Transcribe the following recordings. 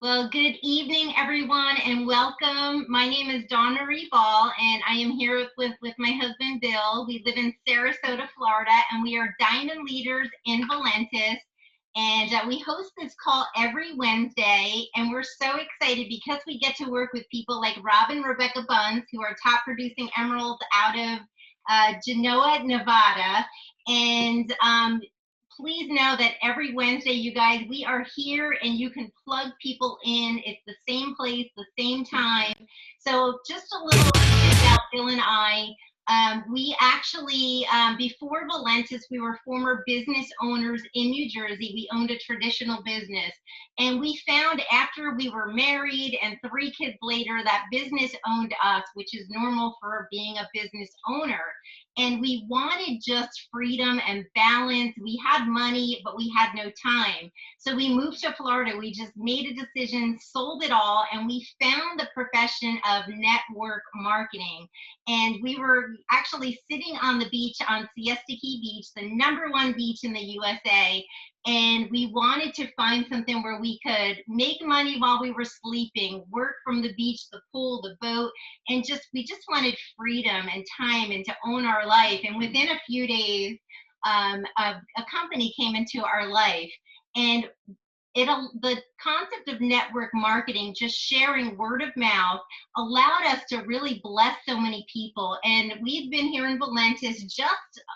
Well, good evening, everyone, and welcome. My name is Dawn Marie Ball, and I am here with my husband, Bill. We live in Sarasota, Florida, and we are diamond leaders in Valentus. And we host this call every Wednesday, and we're so excited because we get to work with people like Rob and Rebecca Buns, who are top producing emeralds out of Genoa, Nevada. And please know that every Wednesday, you guys, we are here and you can plug people in. It's the same place, the same time. So just a little about Bill and I. We actually, before Valentus, we were former business owners in New Jersey. We owned a traditional business. And we found after we were married and 3 kids later, that business owned us, which is normal for being a business owner. And we wanted just freedom and balance. We had money, but we had no time. So we moved to Florida. We just made a decision, sold it all, and we found the profession of network marketing. And we were actually sitting on the beach on Siesta Key Beach, the #1 beach in the USA. And we wanted to find something where we could make money while we were sleeping, work from the beach, the pool, the boat, and we just wanted freedom and time and to own our life. And within a few days, a company came into our life, and the concept of network marketing, just sharing word of mouth, allowed us to really bless so many people. And we've been here in Valentus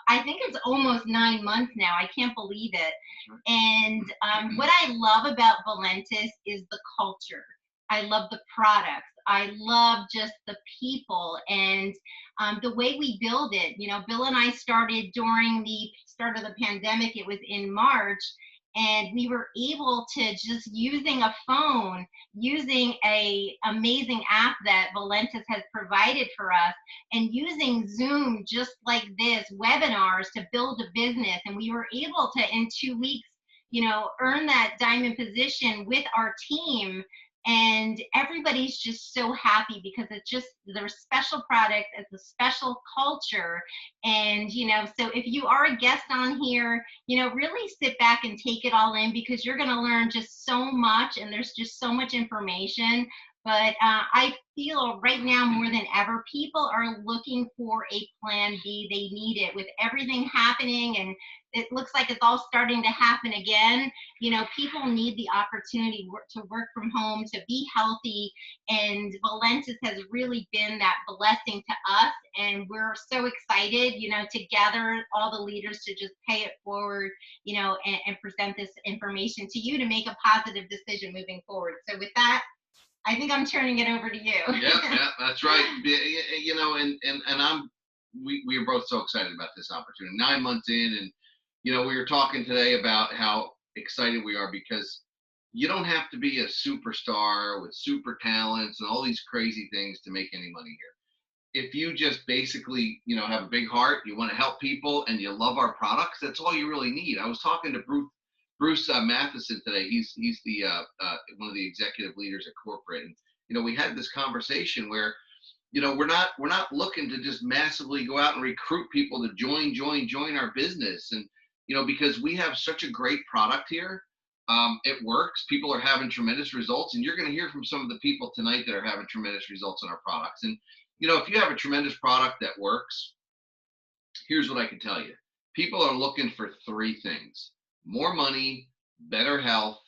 I think it's almost 9 months now. I can't believe it. And what I love about Valentus is the culture. I love the products. I love just the people and the way we build it. You know, Bill and I started during the start of the pandemic. It was in March, and we were able to, just using a phone, using a amazing app that Valentus has provided for us, and using Zoom just like this, webinars, to build a business. And we were able to, in 2 weeks, earn that diamond position with our team. And everybody's just so happy because there's special products, it's a special culture. And so if you are a guest on here, really sit back and take it all in, because you're going to learn just so much, and there's just so much information. But I feel right now more than ever, people are looking for a plan B. They need it with everything happening, and it looks like it's all starting to happen again. People need the opportunity to work from home, to be healthy, and Valentus has really been that blessing to us. And we're so excited, to gather all the leaders to just pay it forward, and present this information to you to make a positive decision moving forward. So with that, I think I'm turning it over to you. Yeah, that's right. We are both so excited about this opportunity. 9 months in, and we were talking today about how excited we are, because you don't have to be a superstar with super talents and all these crazy things to make any money here. If you just basically, have a big heart, you want to help people, and you love our products, that's all you really need. I was talking to Bruce Matheson today. He's the one of the executive leaders at corporate, and we had this conversation where we're not looking to just massively go out and recruit people to join our business, and because we have such a great product here. It works. People are having tremendous results, and you're going to hear from some of the people tonight that are having tremendous results in our products. And if you have a tremendous product that works, here's what I can tell you. People are looking for 3 things: more money, better health,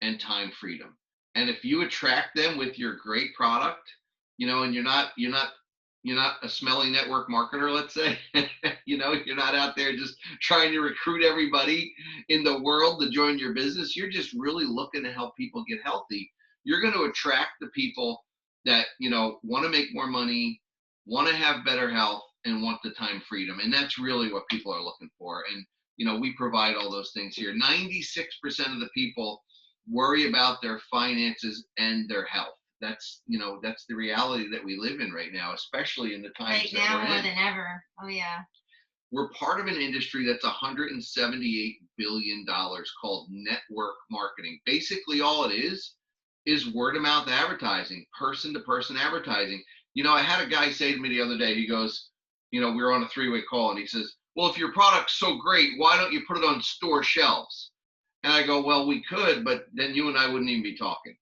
and time freedom. And if you attract them with your great product, and you're not a smelly network marketer, let's say, you're not out there just trying to recruit everybody in the world to join your business. You're just really looking to help people get healthy. You're going to attract the people that, want to make more money, want to have better health, and want the time freedom. And that's really what people are looking for. And we provide all those things here. 96% of the people worry about their finances and their health. That's the reality that we live in right now, especially in the times right that now we're in. More than ever. Oh yeah. We're part of an industry that's $178 billion called network marketing. Basically, all it is word of mouth advertising, person to person advertising. I had a guy say to me the other day, he goes, we were on a 3-way call, and he says, well, if your product's so great, why don't you put it on store shelves? And I go, well, we could, but then you and I wouldn't even be talking.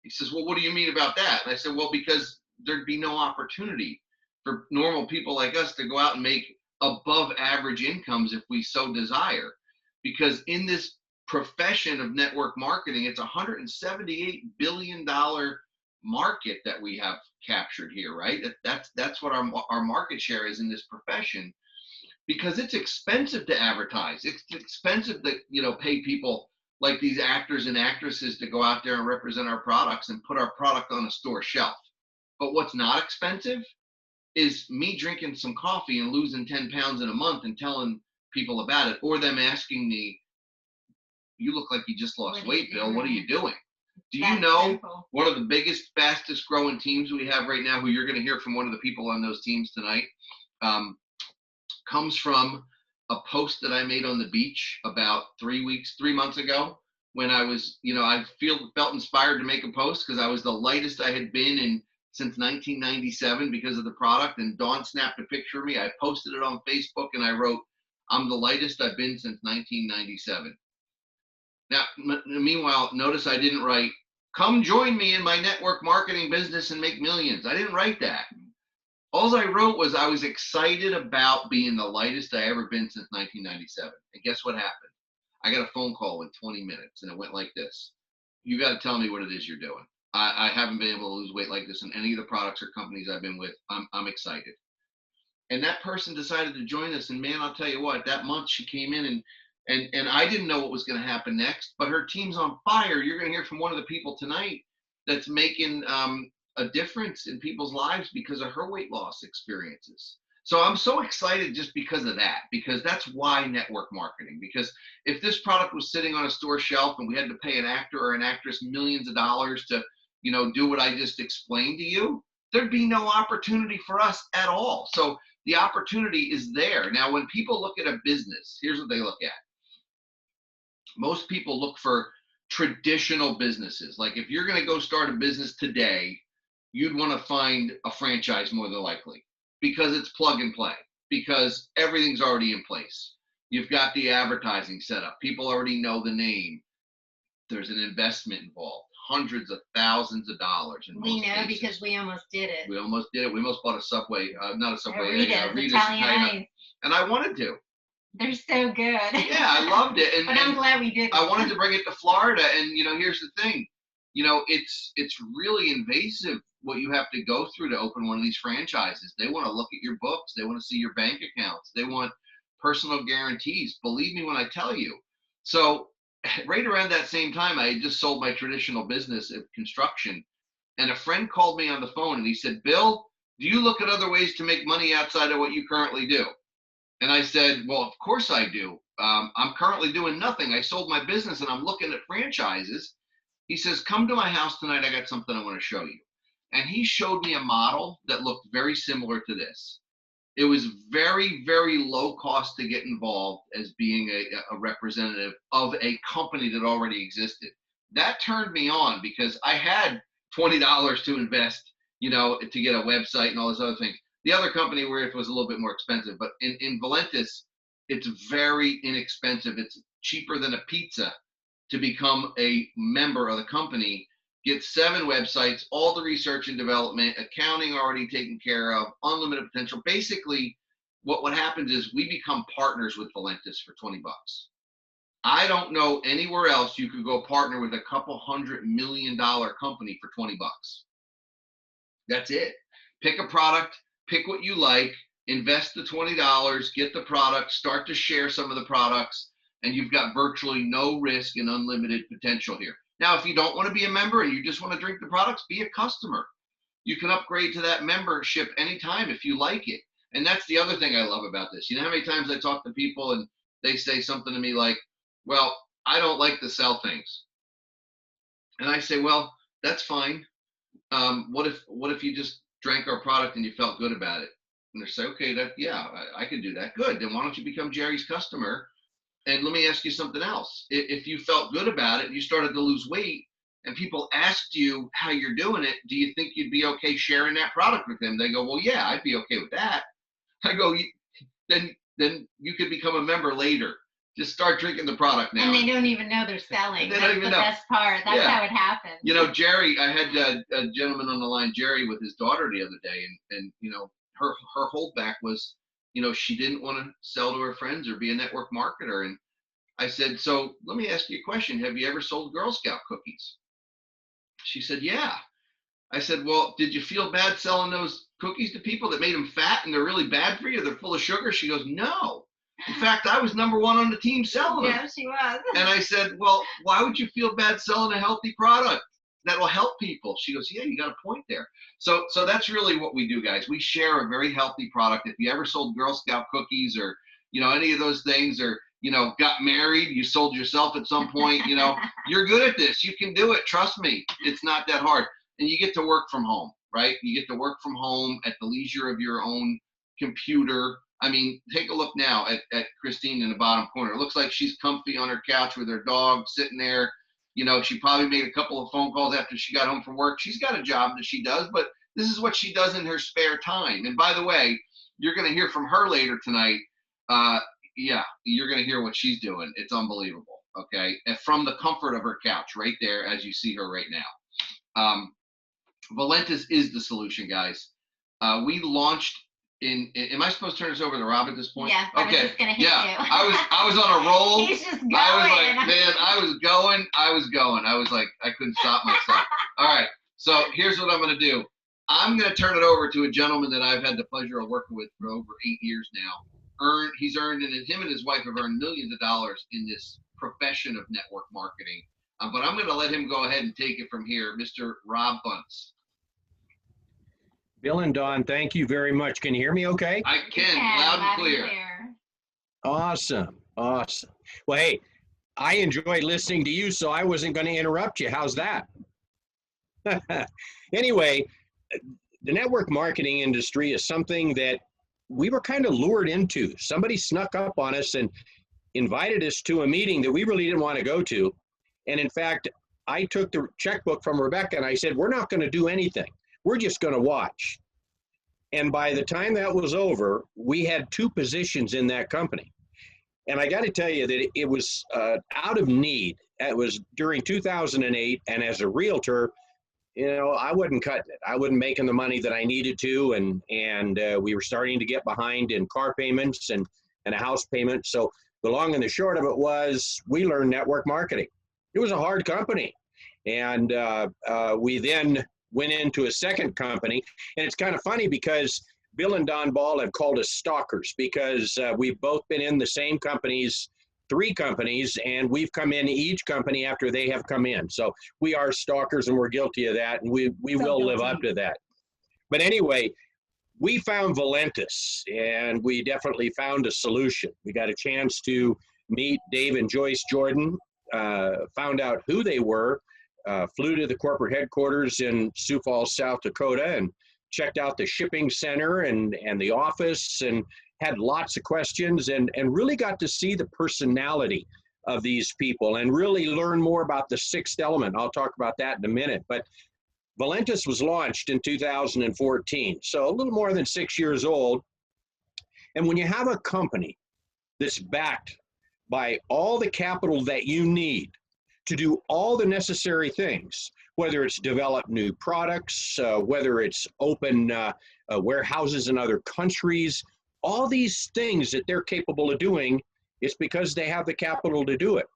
He says, well, what do you mean about that? And I said, well, because there'd be no opportunity for normal people like us to go out and make above average incomes if we so desire. Because in this profession of network marketing, it's a $178 billion market that we have captured here, right? That's what our market share is in this profession, because it's expensive to advertise. It's expensive to, pay people like these actors and actresses to go out there and represent our products and put our product on a store shelf. But what's not expensive is me drinking some coffee and losing 10 pounds in a month and telling people about it, or them asking me, you look like you just lost weight, Bill. What are you doing? Do you know one of the biggest, fastest growing teams we have right now, who you're going to hear from one of the people on those teams tonight, comes from a post that I made on the beach about 3 months ago, when I was, I felt inspired to make a post because I was the lightest I had been since 1997 because of the product. And Dawn snapped a picture of me. I posted it on Facebook and I wrote, I'm the lightest I've been since 1997. Now, meanwhile, notice I didn't write, come join me in my network marketing business and make millions. I didn't write that. All I wrote was I was excited about being the lightest I ever been since 1997. And guess what happened? I got a phone call in 20 minutes and it went like this. You got to tell me what it is you're doing. I haven't been able to lose weight like this in any of the products or companies I've been with. I'm excited. And that person decided to join us. And man, I'll tell you what, that month she came in and I didn't know what was going to happen next, but her team's on fire. You're going to hear from one of the people tonight that's making a difference in people's lives because of her weight loss experiences. So I'm so excited just because of that, because that's why network marketing. Because if this product was sitting on a store shelf and we had to pay an actor or an actress millions of dollars to, do what I just explained to you, there'd be no opportunity for us at all. So the opportunity is there. Now, when people look at a business, here's what they look at. Most people look for traditional businesses. Like if you're going to go start a business today, you'd want to find a franchise more than likely, because it's plug and play, because everything's already in place. You've got the advertising set up. People already know the name. There's an investment involved, hundreds of thousands of dollars. We know because we almost did it. We almost did it. We almost bought a Subway, not a Subway, Rita's Italian. And I wanted to. They're so good. Yeah, I loved it. But I'm glad we did. I wanted to bring it to Florida. And, here's the thing. It's really invasive what you have to go through to open one of these franchises. They want to look at your books. They want to see your bank accounts. They want personal guarantees. Believe me when I tell you. So right around that same time, I had just sold my traditional business of construction. And a friend called me on the phone and he said, Bill, do you look at other ways to make money outside of what you currently do? And I said, well, of course I do. I'm currently doing nothing. I sold my business and I'm looking at franchises. He says, come to my house tonight. I got something I want to show you. And he showed me a model that looked very similar to this. It was very, very low cost to get involved as being a representative of a company that already existed. That turned me on because I had $20 to invest, to get a website and all those other things. The other company where it was a little bit more expensive, but in Valentus, it's very inexpensive. It's cheaper than a pizza to become a member of the company. Get 7 websites, all the research and development, accounting already taken care of, unlimited potential. Basically, what happens is we become partners with Valentus for $20. I don't know anywhere else you could go partner with a couple $100 million company for $20. That's it. Pick a product, pick what you like, invest the $20, get the product, start to share some of the products, and you've got virtually no risk and unlimited potential here. Now, if you don't want to be a member and you just want to drink the products, be a customer. You can upgrade to that membership anytime if you like it. And that's the other thing I love about this. You know how many times I talk to people and they say something to me like, well, I don't like to sell things. And I say, well, that's fine. What if you just drank our product and you felt good about it? And they say, okay, I could do that. Good. Then why don't you become Jerry's customer? And let me ask you something else. If you felt good about it and you started to lose weight and people asked you how you're doing it, do you think you'd be okay sharing that product with them? They go, well, yeah, I'd be okay with that. I go, then you could become a member later. Just start drinking the product now. And they don't even know they're selling. They don't That's even the know. best part. That's how it happens. You know, Jerry, I had a gentleman on the line, Jerry, with his daughter the other day, and you know, her holdback was, you know, she didn't want to sell to her friends or be a network marketer. And I said, so let me ask you a question. Have you ever sold Girl Scout cookies? She said, yeah. I said, well, did you feel bad selling those cookies to people that made them fat and they're really bad for you? They're full of sugar. She goes, no. In fact, I was number one on the team selling them. Yeah, she was. And I said, well, why would you feel bad selling a healthy product that will help people? She goes, yeah, you got a point there. So that's really what we do, guys. We share a very healthy product. If you ever sold Girl Scout cookies or, you know, any of those things, or, you know, got married, you sold yourself at some point, you know, you're good at this. You can do it. Trust me. It's not that hard. And you get to work from home, right? You get to work from home at the leisure of your own computer. I mean, take a look now at Christine in the bottom corner. It looks like she's comfy on her couch with her dog sitting there. You know, she probably made a couple of phone calls after she got home from work. She's got a job that she does, but this is what she does in her spare time. And by the way, you're going to hear from her later tonight. Yeah, you're going to hear what she's doing. It's unbelievable, okay? And from the comfort of her couch right there, as you see her right now. Valentus is the solution, guys. We launched am I supposed to turn this over to Rob at this point? Yes, I was just gonna hit you. I was on a roll. He's just going. I was like, man, I was going. I was like, I couldn't stop myself. All right, so here's what I'm gonna do. I'm gonna turn it over to a gentleman that I've had the pleasure of working with for over 8 years now. He's earned, and him and his wife have earned millions of dollars in this profession of network marketing. But I'm gonna let him go ahead and take it from here, Mr. Rob Bunce. Bill and Don, thank you very much. Can you hear me okay? I can, loud and clear. Awesome. Well, hey, I enjoy listening to you, so I wasn't going to interrupt you. How's that? Anyway, the network marketing industry is something that we were kind of lured into. Somebody snuck up on us and invited us to a meeting that we really didn't want to go to. And in fact, I took the checkbook from Rebecca and I said, we're not going to do anything. We're just going to watch. And by the time that was over, we had 2 positions in that company. And I got to tell you that it was out of need. It was during 2008. And as a realtor, you know, I wasn't cutting it. I wasn't making the money that I needed to. And we were starting to get behind in car payments and a house payment. So the long and the short of it was we learned network marketing. It was a hard company. And we then went into a second company. And it's kind of funny because Bill and Don Ball have called us stalkers because we've both been in the same companies, 3 companies, and we've come in each company after they have come in. So we are stalkers and we're guilty of that, and we will live up to that. But anyway, we found Valentus, and we definitely found a solution. We got a chance to meet Dave and Joyce Jordan, found out who they were, flew to the corporate headquarters in Sioux Falls, South Dakota, and checked out the shipping center and the office, and had lots of questions, and really got to see the personality of these people and really learn more about the 6th element. I'll talk about that in a minute. But Valentus was launched in 2014, so a little more than 6 years old. And when you have a company that's backed by all the capital that you need to do all the necessary things, whether it's develop new products, whether it's open warehouses in other countries, all these things that they're capable of doing, it's because they have the capital to do it.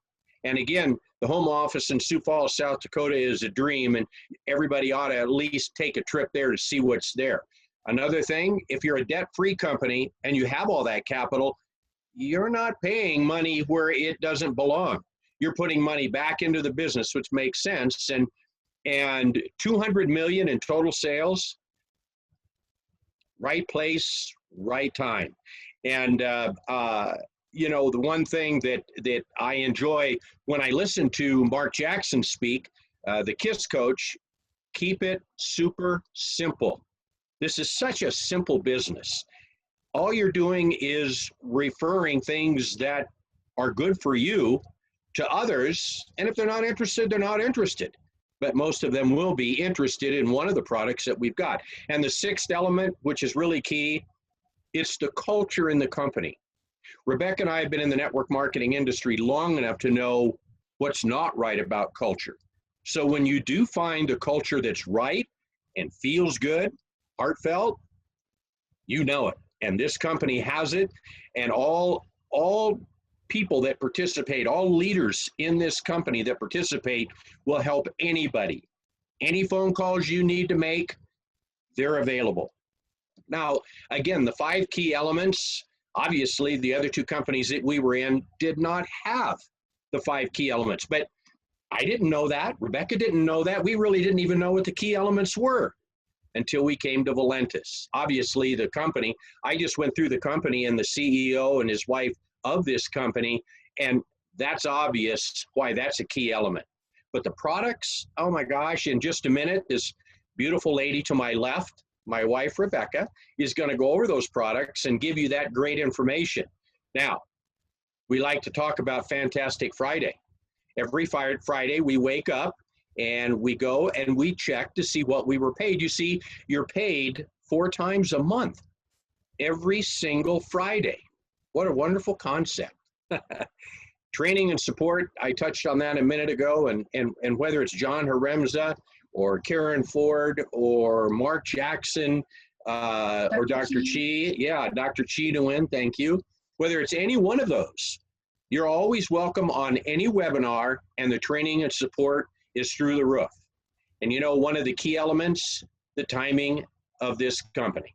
And again, the home office in Sioux Falls, South Dakota is a dream, and everybody ought to at least take a trip there to see what's there. Another thing, if you're a debt-free company and you have all that capital, you're not paying money where it doesn't belong. You're putting money back into the business, which makes sense. And 200 million in total sales, right place, right time. And you know, the one thing that I enjoy when I listen to Mark Jackson speak, the KISS coach, keep it super simple. This is such a simple business. All you're doing is referring things that are good for you to others, and if they're not interested, they're not interested. But most of them will be interested in one of the products that we've got. And the 6th element, which is really key, it's the culture in the company. Rebecca and I have been in the network marketing industry long enough to know what's not right about culture. So when you do find a culture that's right and feels good, heartfelt, you know it. And this company has it. And all people that participate, all leaders in this company that participate will help anybody. Any phone calls you need to make, they're available. Now, again, the 5 key elements, obviously the other 2 companies that we were in did not have the 5 key elements, but I didn't know that. Rebecca didn't know that. We really didn't even know what the key elements were until we came to Valentus. Obviously, the company, I just went through the company and the CEO and his wife of this company, and that's obvious why that's a key element. But the products, oh my gosh, in just a minute, this beautiful lady to my left, my wife, Rebecca, is going to go over those products and give you that great information. Now, we like to talk about Fantastic Friday. Every Friday, we wake up and we go and we check to see what we were paid. You see, you're paid 4 times a month, every single Friday. What a wonderful concept. Training and support, I touched on that a minute ago, and whether it's John Haremza or Karen Ford or Mark Jackson or Dr. Chi. Yeah, Dr. Chi Nguyen, thank you. Whether it's any one of those, you're always welcome on any webinar, and the training and support is through the roof. And you know, one of the key elements, the timing of this company.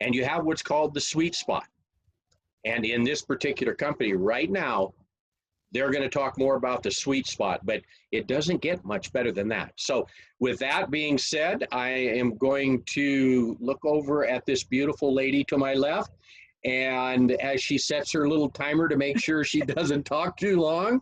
And you have what's called the sweet spot. And in this particular company right now, they're going to talk more about the sweet spot, but it doesn't get much better than that. So with that being said, I am going to look over at this beautiful lady to my left. And as she sets her little timer to make sure she doesn't talk too long,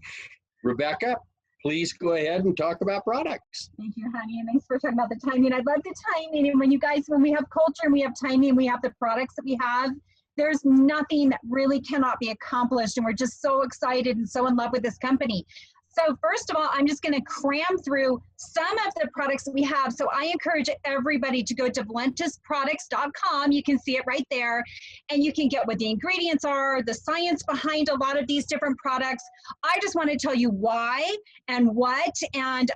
Rebecca, please go ahead and talk about products. Thank you, honey, and thanks for talking about the timing. I love the timing, and when we have culture and we have timing, we have the products that we have, there's nothing that really cannot be accomplished, and we're just so excited and so in love with this company. So first of all, I'm just going to cram through some of the products that we have. So I encourage everybody to go to valentusproducts.com. You can see it right there, and you can get what the ingredients are, the science behind a lot of these different products. I just want to tell you why and what, and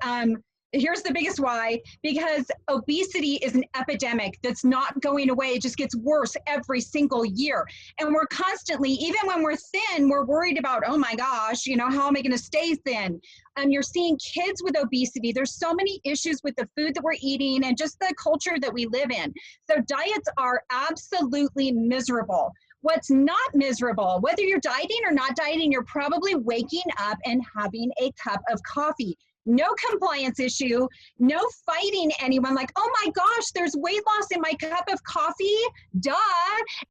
here's the biggest why, because obesity is an epidemic that's not going away. It just gets worse every single year. And we're constantly, even when we're thin, we're worried about, oh my gosh, you know, how am I going to stay thin? You're seeing kids with obesity. There's so many issues with the food that we're eating and just the culture that we live in. So diets are absolutely miserable. What's not miserable, whether you're dieting or not dieting, you're probably waking up and having a cup of coffee. No compliance issue, no fighting anyone like, oh my gosh, there's weight loss in my cup of coffee, duh.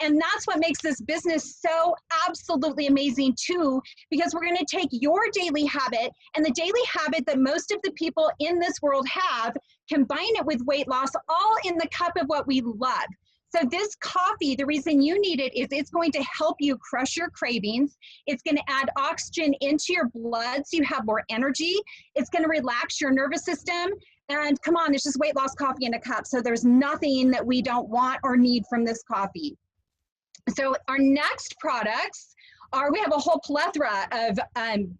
And that's what makes this business so absolutely amazing too, because we're gonna take your daily habit and the daily habit that most of the people in this world have, combine it with weight loss, all in the cup of what we love. So this coffee, the reason you need it is it's going to help you crush your cravings. It's going to add oxygen into your blood so you have more energy. It's going to relax your nervous system. And come on, it's just weight loss coffee in a cup. So there's nothing that we don't want or need from this coffee. So our next products are, we have a whole plethora of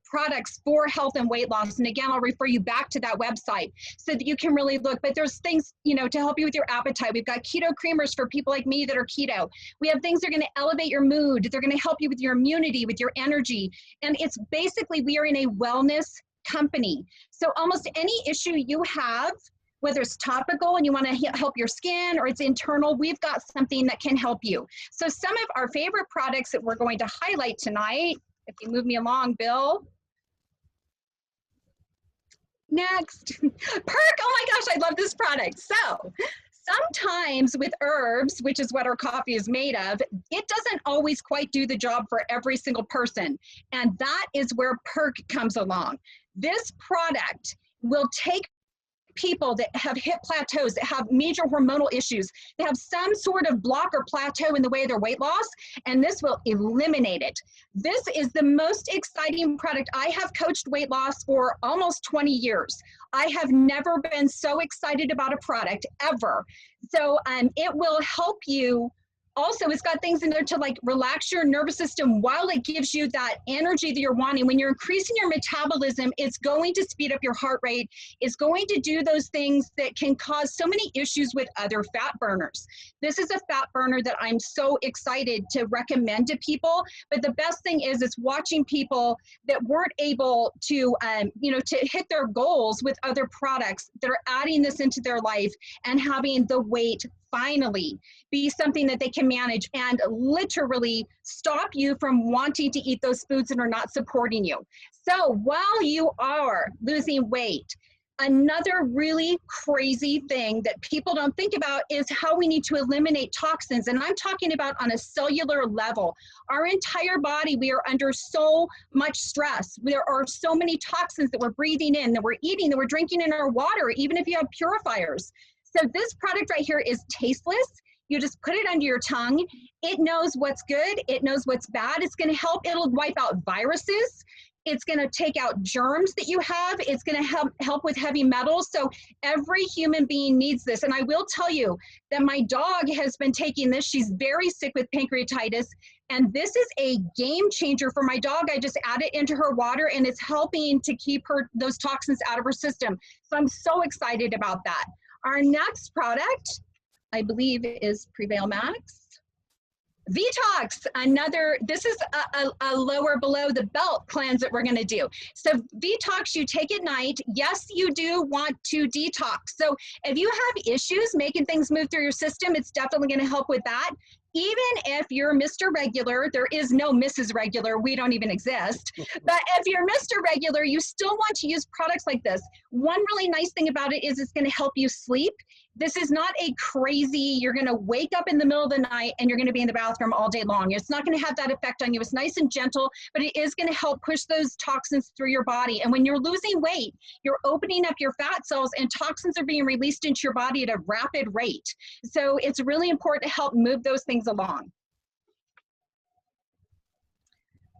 products for health and weight loss. And again, I'll refer you back to that website so that you can really look. But there's things, you know, to help you with your appetite. We've got keto creamers for people like me that are keto. We have things that are going to elevate your mood. They're going to help you with your immunity, with your energy. And it's basically, we are in a wellness company. So almost any issue you have, whether it's topical and you want to help your skin or it's internal, we've got something that can help you. So some of our favorite products that we're going to highlight tonight, if you move me along, Bill. Next, Perk, oh my gosh, I love this product. So sometimes with herbs, which is what our coffee is made of, it doesn't always quite do the job for every single person. And that is where Perk comes along. This product will take people that have hit plateaus, that have major hormonal issues, that have some sort of block or plateau in the way of their weight loss, and this will eliminate it. This is the most exciting product. I have coached weight loss for almost 20 years. I have never been so excited about a product ever. So it will help you Also, it's got things in there to like relax your nervous system while it gives you that energy that you're wanting. When you're increasing your metabolism, it's going to speed up your heart rate. It's going to do those things that can cause so many issues with other fat burners. This is a fat burner that I'm so excited to recommend to people. But the best thing is watching people that weren't able to, to hit their goals with other products that are adding this into their life and having the weight finally be something that they can manage and literally stop you from wanting to eat those foods that are not supporting you. So while you are losing weight, another really crazy thing that people don't think about is how we need to eliminate toxins. And I'm talking about on a cellular level. Our entire body, we are under so much stress. There are so many toxins that we're breathing in, that we're eating, that we're drinking in our water, even if you have purifiers. So this product right here is tasteless. You just put it under your tongue. It knows what's good. It knows what's bad. It's going to help. It'll wipe out viruses. It's going to take out germs that you have. It's going to help with heavy metals. So every human being needs this. And I will tell you that my dog has been taking this. She's very sick with pancreatitis. And this is a game changer for my dog. I just add it into her water and it's helping to keep those toxins out of her system. So I'm so excited about that. Our next product, I believe, is PREVAIL Max. Vetox, this is a lower below the belt cleanse that we're going to do. So Vetox, you take at night. Yes, you do want to detox. So if you have issues making things move through your system, it's definitely going to help with that. Even if you're Mr. Regular, there is no Mrs. Regular, we don't even exist. But if you're Mr. Regular, you still want to use products like this. One really nice thing about it is it's going to help you sleep. This is not a crazy, you're going to wake up in the middle of the night and you're going to be in the bathroom all day long. It's not going to have that effect on you. It's nice and gentle, but it is going to help push those toxins through your body. And when you're losing weight, you're opening up your fat cells and toxins are being released into your body at a rapid rate. So it's really important to help move those things along.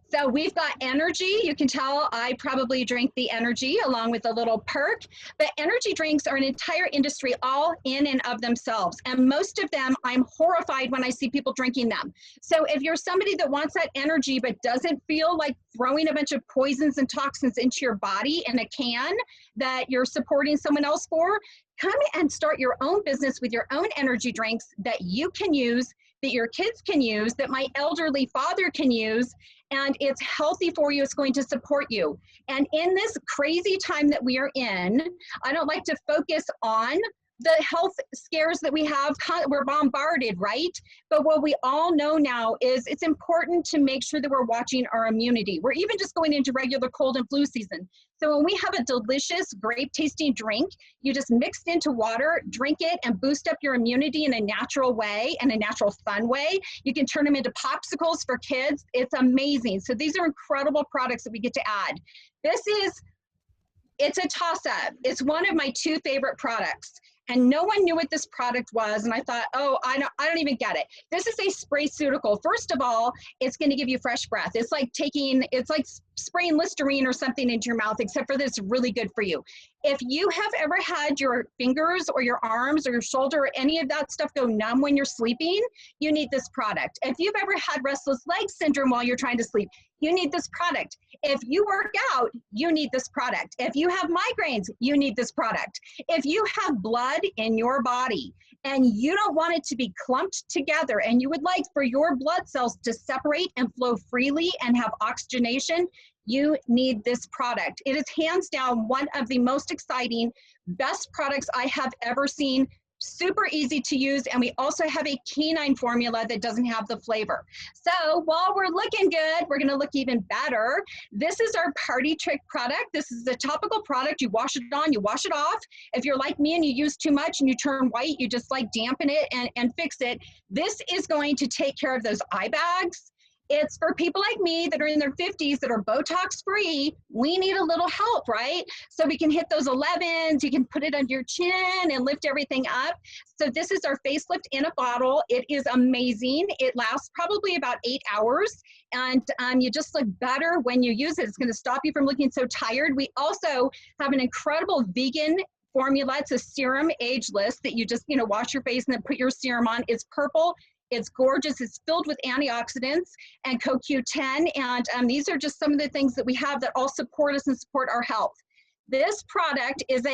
So we've got energy. You can tell I probably drink the energy along with a little perk, but energy drinks are an entire industry all in and of themselves. And most of them, I'm horrified when I see people drinking them. So if you're somebody that wants that energy, but doesn't feel like throwing a bunch of poisons and toxins into your body in a can that you're supporting someone else for, come and start your own business with your own energy drinks that you can use, that your kids can use, that my elderly father can use, and it's healthy for you. It's going to support you. And in this crazy time that we are in, I don't like to focus on the health scares that we have. We're bombarded, right? But what we all know now is it's important to make sure that we're watching our immunity. We're even just going into regular cold and flu season. So when we have a delicious grape tasting drink, you just mix it into water, drink it, and boost up your immunity in a natural way and a natural fun way. You can turn them into popsicles for kids. It's amazing. So these are incredible products that we get to add. It's a toss-up. It's one of my two favorite products. And no one knew what this product was. And I thought, oh, I don't even get it. This is a Sprayceutical. First of all, it's going to give you fresh breath. It's like spraying Listerine or something into your mouth, except for this, it's really good for you. If you have ever had your fingers or your arms or your shoulder or any of that stuff go numb when you're sleeping, you need this product. If you've ever had restless leg syndrome while you're trying to sleep, you need this product. If you work out, you need this product. If you have migraines, you need this product. If you have blood in your body and you don't want it to be clumped together and you would like for your blood cells to separate and flow freely and have oxygenation, you need this product. It is hands down one of the most exciting, best products I have ever seen. Super easy to use, and we also have a canine formula that doesn't have the flavor. So while we're looking good, we're going to look even better. This is our Party Trick product. This is a topical product. You wash it on, you wash it off. If you're like me and you use too much and you turn white, you just like dampen it and fix it. This is going to take care of those eye bags. It's for people like me that are in their 50s that are Botox free. We need a little help, right? So we can hit those 11s. You can put it under your chin and lift everything up. So this is our facelift in a bottle. It is amazing. It lasts probably about 8 hours. And you just look better when you use it. It's going to stop you from looking so tired. We also have an incredible vegan formula. It's a serum, ageless, that you just, wash your face and then put your serum on. It's purple. It's gorgeous. It's filled with antioxidants and CoQ10. And these are just some of the things that we have that all support us and support our health. This product is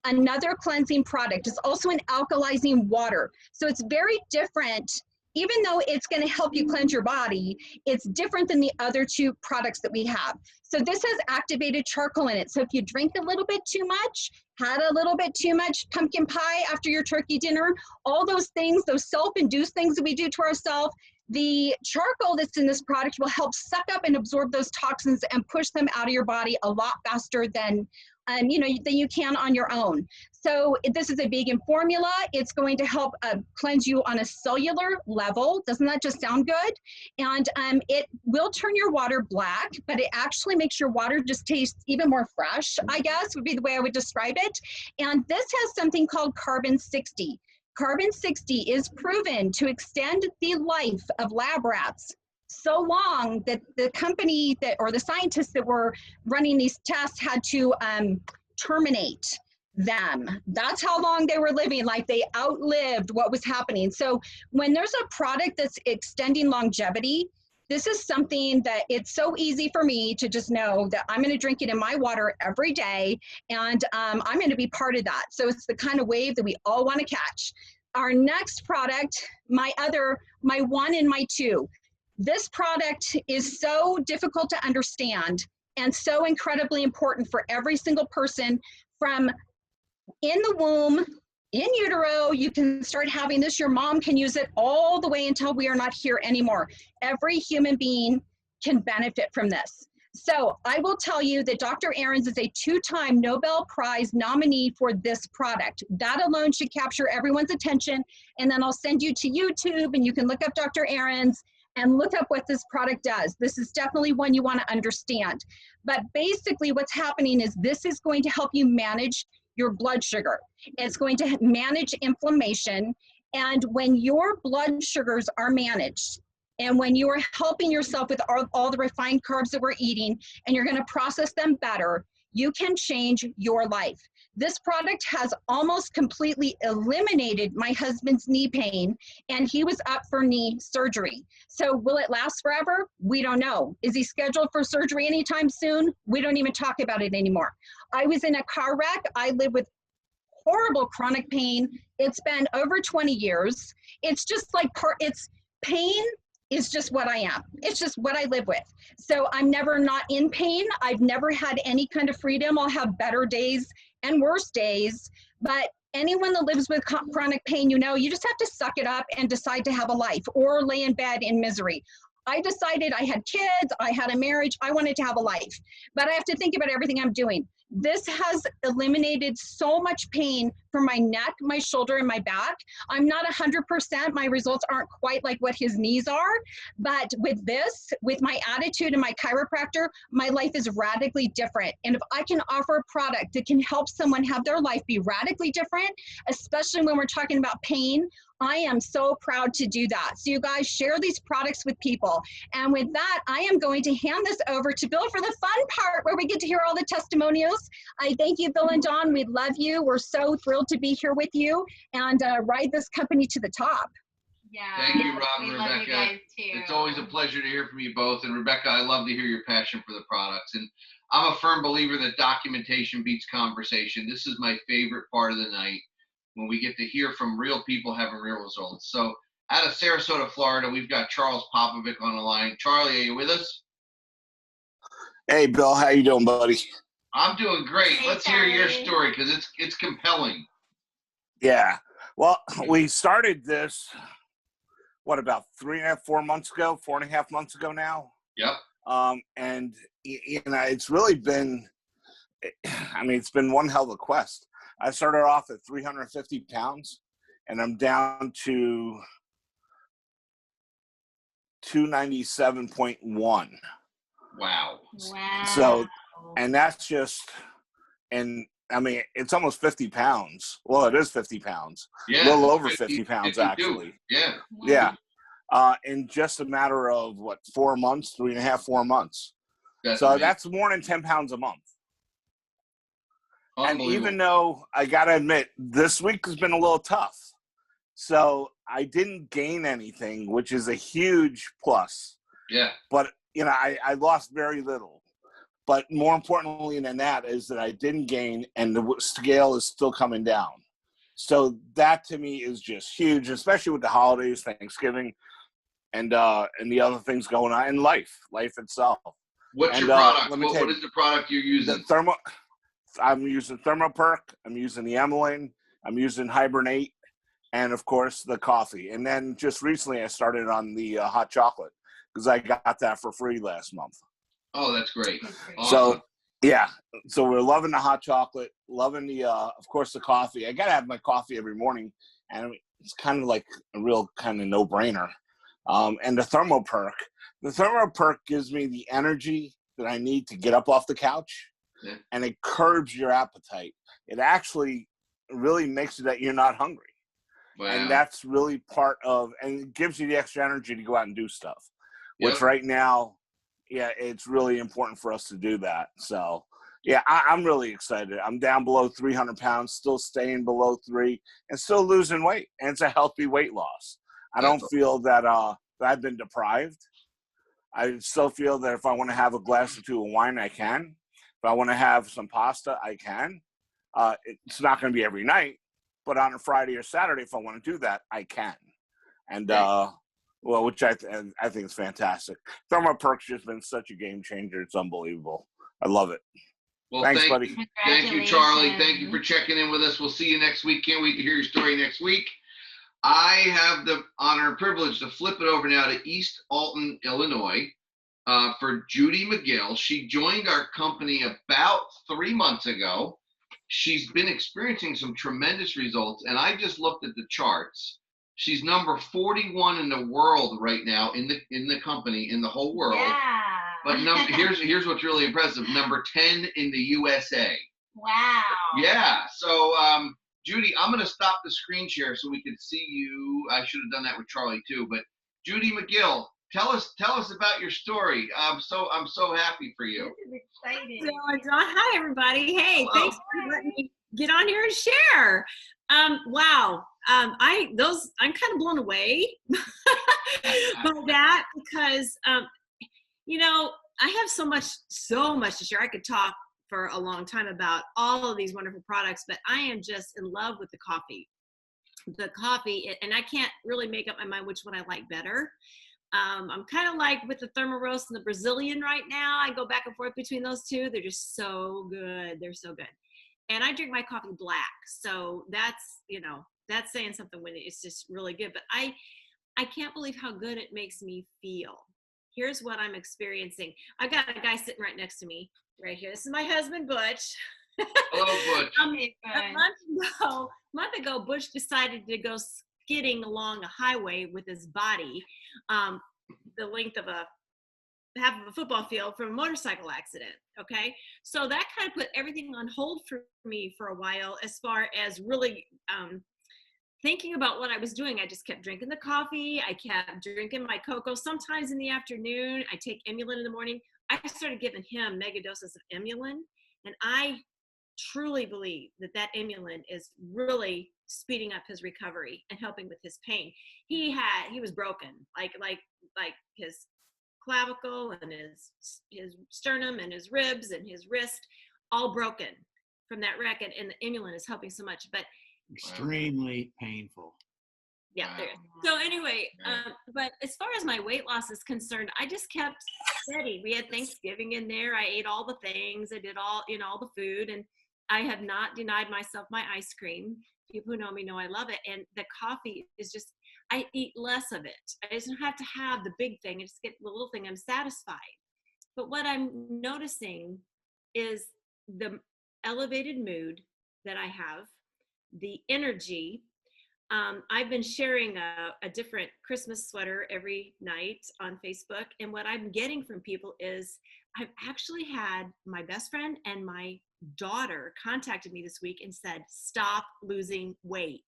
another cleansing product. It's also an alkalizing water. So it's very different. Even though it's going to help you cleanse your body, it's different than the other two products that we have. So this has activated charcoal in it. So if you drink a little bit too much, had a little bit too much pumpkin pie after your turkey dinner, all those things, those self-induced things that we do to ourselves, the charcoal that's in this product will help suck up and absorb those toxins and push them out of your body a lot faster than than you can on your own. So this is a vegan formula. It's going to help cleanse you on a cellular level. Doesn't that just sound good? And it will turn your water black, but it actually makes your water just taste even more fresh, I guess would be the way I would describe it. And this has something called carbon 60. Carbon 60 is proven to extend the life of lab rats so long that the company that, or the scientists that were running these tests had to terminate them. That's how long they were living, like they outlived what was happening. So when there's a product that's extending longevity, this is something that it's so easy for me to just know that I'm going to drink it in my water every day, and I'm going to be part of that. So it's the kind of wave that we all want to catch. Our next product, my one and my two. This product is so difficult to understand and so incredibly important for every single person. From in the womb, in utero, you can start having this. Your mom can use it all the way until we are not here anymore. Every human being can benefit from this. So I will tell you that Dr. Ahrens is a 2-time Nobel Prize nominee for this product. That alone should capture everyone's attention. And then I'll send you to YouTube and you can look up Dr. Ahrens and look up what this product does. This is definitely one you want to understand. But basically what's happening is this is going to help you manage your blood sugar. It's going to manage inflammation. And when your blood sugars are managed, and when you are helping yourself with all the refined carbs that we're eating, and you're going to process them better, you can change your life. This product has almost completely eliminated my husband's knee pain, and he was up for knee surgery. So will it last forever? We don't know. Is he scheduled for surgery anytime soon? We don't even talk about it anymore. I was in a car wreck. I live with horrible chronic pain. It's been over 20 years. It's just like pain is just what I am. It's just what I live with. So I'm never not in pain. I've never had any kind of freedom. I'll have better days and worse days, but anyone that lives with chronic pain, you just have to suck it up and decide to have a life or lay in bed in misery. I decided I had kids, I had a marriage, I wanted to have a life, but I have to think about everything I'm doing. This has eliminated so much pain from my neck, my shoulder, and my back. I'm not 100%. My results aren't quite like what his knees are. But with this, with my attitude and my chiropractor, my life is radically different. And if I can offer a product that can help someone have their life be radically different, especially when we're talking about pain, I am so proud to do that. So you guys share these products with people. And with that, I am going to hand this over to Bill for the fun part where we get to hear all the testimonials. I thank you, Bill and Dawn. We love you. We're so thrilled to be here with you and ride this company to the top. Yeah. Thank you, Rob and we love Rebecca. You guys too. It's always a pleasure to hear from you both. And Rebecca, I love to hear your passion for the products. And I'm a firm believer that documentation beats conversation. This is my favorite part of the night, when we get to hear from real people having real results. So out of Sarasota, Florida, we've got Charles Popovic on the line. Charlie, are you with us? Hey, Bill, how you doing, buddy? I'm doing great. Hey, Let's hear your story because it's compelling. Yeah. Well, we started this, about 4 months ago, 4.5 months ago now? Yep. And, it's really been, it's been one hell of a quest. I started off at 350 pounds, and I'm down to 297.1. Wow. So, and that's just, it's almost 50 pounds. Well, it is 50 pounds. Yeah. A little over 50 pounds, 52. Actually. Yeah. Yeah. In just a matter of, 4 months, 3.5, 4 months. That's amazing. That's more than 10 pounds a month. And even though I got to admit, this week has been a little tough. So I didn't gain anything, which is a huge plus. Yeah. But, you know, I lost very little. But more importantly than that is that I didn't gain, and the scale is still coming down. So that to me is just huge, especially with the holidays, Thanksgiving, and the other things going on in life itself. What's And your product? let me tell What you, is the product you're using? I'm using ThermoPerk. I'm using the Emmeline. I'm using Hibernate, and of course the coffee. And then just recently I started on the hot chocolate because I got that for free last month. Oh, that's great. Awesome. So yeah, so we're loving the hot chocolate, loving the of course the coffee. I gotta have my coffee every morning, and it's kind of like a real kind of no-brainer. And the ThermoPerk gives me the energy that I need to get up off the couch. Yeah. And it curbs your appetite. It actually really makes it that you're not hungry. Wow. And that's really part of, and it gives you the extra energy to go out and do stuff, which right now, yeah, it's really important for us to do that. So, yeah, I'm really excited. I'm down below 300 pounds, still staying below 3, and still losing weight. And it's a healthy weight loss. I don't feel that, that I've been deprived. I still feel that if I want to have a glass or two of wine, I can. If I want to have some pasta, I can. It's not going to be every night, but on a Friday or Saturday, if I want to do that, I can. And, which I think is fantastic. ThermoPerk's just been such a game changer. It's unbelievable. I love it. Well, thanks, buddy. Thank you, Charlie. Thank you for checking in with us. We'll see you next week. Can't wait to hear your story next week. I have the honor and privilege to flip it over now to East Alton, Illinois. For Judy McGill. She joined our company about 3 months ago. She's been experiencing some tremendous results, and I just looked at the charts. She's number 41 in the world right now in the company, in the whole world. Yeah. But here's what's really impressive. Number 10 in the USA. Wow. Yeah. So Judy, I'm going to stop the screen share so we can see you. I should have done that with Charlie too. But Judy McGill, tell us about your story. I'm so happy for you. This is exciting. Hi everybody. Hey, Hello. thanks for letting me get on here and share. Wow. I'm kind of blown away by that because you know, I have so much to share. I could talk for a long time about all of these wonderful products, but I am just in love with the coffee. And I can't really make up my mind which one I like better. I'm kind of like with the Thermaroast and the Brazilian right now. I go back and forth between those two. They're just so good. They're so good. And I drink my coffee black. So that's, that's saying something when it's just really good. But I can't believe how good it makes me feel. Here's what I'm experiencing. I got a guy sitting right next to me right here. This is my husband, Butch. Hello, Butch. A month ago, Butch decided to go skidding along a highway with his body the length of half of a football field from a motorcycle accident. Okay, so that kind of put everything on hold for me for a while as far as really thinking about what I was doing. I just kept drinking the coffee. I kept drinking my cocoa. Sometimes in the afternoon, I take Emulin in the morning. I started giving him mega doses of Emulin, and I truly believe that Emulin is really speeding up his recovery and helping with his pain. He was broken, like his clavicle and his sternum and his ribs and his wrist, all broken from that wreck. And the Emulin is helping so much, but extremely painful. Yeah. Wow. So anyway, but as far as my weight loss is concerned, I just kept steady. We had Thanksgiving in there. I ate all the things. I did all the food, and I have not denied myself my ice cream. People who know me know I love it. And the coffee is just, I eat less of it. I just don't have to have the big thing. I just get the little thing. I'm satisfied. But what I'm noticing is the elevated mood that I have, the energy. I've been sharing a different Christmas sweater every night on Facebook. And what I'm getting from people is I've actually had my best friend and my daughter contacted me this week and said, stop losing weight.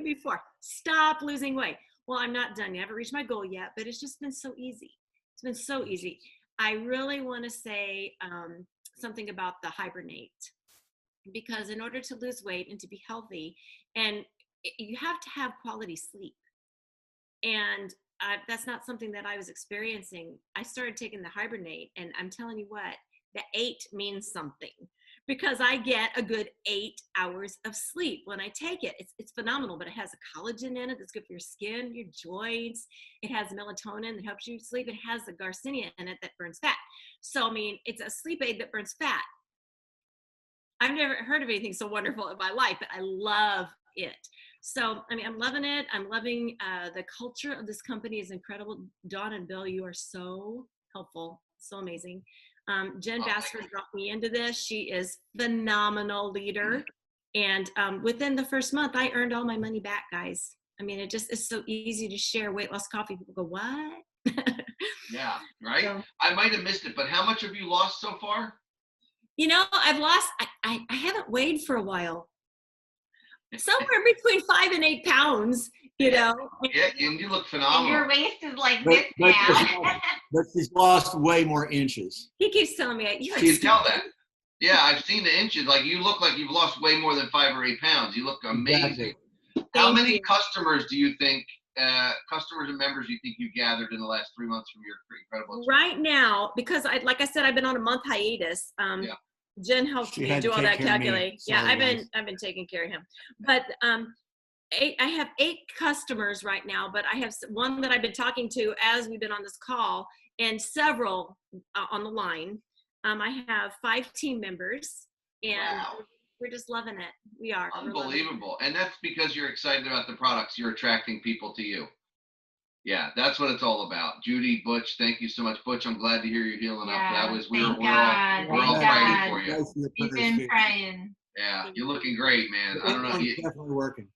Before, stop losing weight. Well, I'm not done yet. I haven't reached my goal yet, but it's just been so easy. It's been so easy. I really want to say something about the Hibernate. because in order to lose weight and to be healthy, and you have to have quality sleep. And that's not something that I was experiencing. I started taking the Hibernate, and I'm telling you what, the 8 means something, because I get a good 8 hours of sleep when I take it. It's phenomenal, but it has a collagen in it that's good for your skin, your joints. It has melatonin that helps you sleep. It has the garcinia in it that burns fat. So, I mean, it's a sleep aid that burns fat. I've never heard of anything so wonderful in my life, but I love it. So, I mean, I'm loving it. I'm loving the culture of this company is incredible. Dawn and Bill, you are so helpful, so amazing. Jen Bassford brought me into this. She is phenomenal leader. And within the first month, I earned all my money back, guys. I mean, it just is so easy to share weight loss coffee. People go, what? Yeah, right? So, I might have missed it, but how much have you lost so far? you know, I've lost, I haven't weighed for a while. Somewhere between 5 and 8 pounds, you know. Yeah, and you look And phenomenal. your waist is like But, this but, now. but she's lost way more inches. He keeps telling me, you You can tell that. Yeah, I've seen the inches. Like, you look like you've lost way more than 5 or 8 pounds. You look amazing. Exactly. How Thank many you. customers do you think, customers and members do you think you gathered in the last 3 months from your incredible experience? Right now, because like I said, I've been on a month hiatus. Yeah. Jen helped She me had do to all take that care of me. calculating. Yeah, Sorry, I've been taking care of him. But I have 8 customers right now, but I have one that I've been talking to as we've been on this call, and several on the line. I have 5 team members, and Wow. we're just loving it. We are. We're loving it. Unbelievable. And that's because you're excited about the products. You're attracting people to you. Yeah, that's what it's all about. Judy, Butch, thank you so much. Butch, I'm glad to hear you're healing up. Yeah, That was thank we're God, all thank praying God. for you. Nice in the We've prayers, been too. praying. Yeah, you're looking great, man. I don't know. It's definitely working.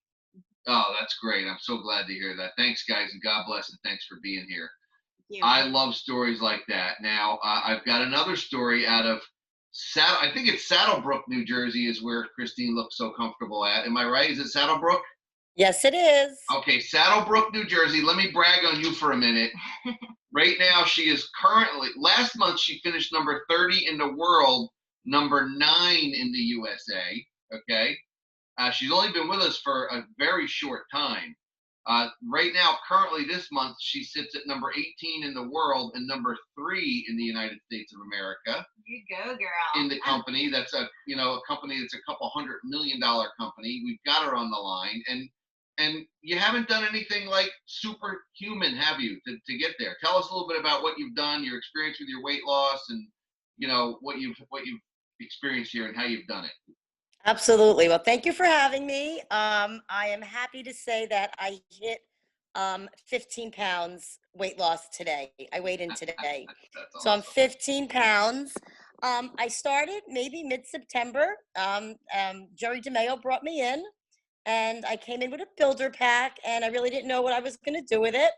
Oh, that's great. I'm so glad to hear that. Thanks, guys, and God bless, and thanks for being here. Thank you. I love stories like that. Now, I've got another story out of I think it's Saddlebrook, New Jersey, is where Christine looks so comfortable at. Am I right? Is it Saddlebrook? Yes, it is. Okay, Saddlebrook, New Jersey. Let me brag on you for a minute. Right now, she is currently, last month, she finished number 30 in the world, number 9 in the USA. Okay. She's only been with us for a very short time. Right now, currently this month, she sits at number 18 in the world and number 3 in the United States of America. You go, girl. In the company, that's a company that's a couple $100 million company. We've got her on the line, and you haven't done anything like superhuman, have you, to get there? Tell us a little bit about what you've done, your experience with your weight loss, and what you've experienced here and how you've done it. Absolutely. Well, thank you for having me. I am happy to say that I hit 15 pounds weight loss today. I weighed in today. That's So I'm awesome. 15 pounds. I started maybe mid-September. Jerry DeMeo brought me in, and I came in with a builder pack, and I really didn't know what I was going to do with it.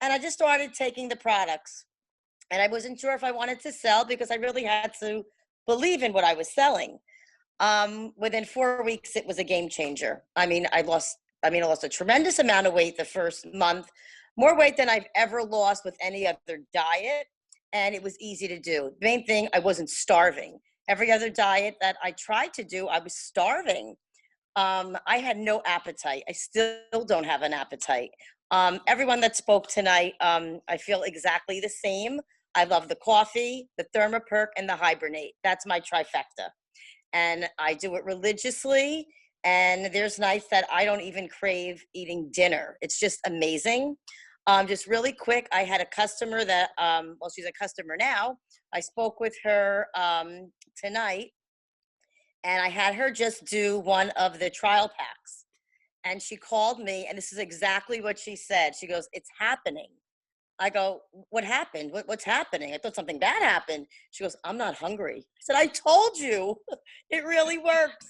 And I just started taking the products. And I wasn't sure if I wanted to sell because I really had to believe in what I was selling. Within 4 weeks, it was a game changer. I lost a tremendous amount of weight the first month, more weight than I've ever lost with any other diet. And it was easy to do. The main thing, I wasn't starving. Every other diet that I tried to do, I was starving. I had no appetite. I still don't have an appetite. Everyone that spoke tonight, I feel exactly the same. I love the coffee, the Thermoperk, and the Hibernate. That's my trifecta. And I do it religiously. And there's nights that I don't even crave eating dinner. It's just amazing. Just really quick, I had a customer that, she's a customer now. I spoke with her tonight, and I had her just do one of the trial packs. And she called me, and this is exactly what she said. She goes, "It's happening." I go, "What happened? What's happening? I thought something bad happened." She goes, "I'm not hungry." I said, "I told you, it really works."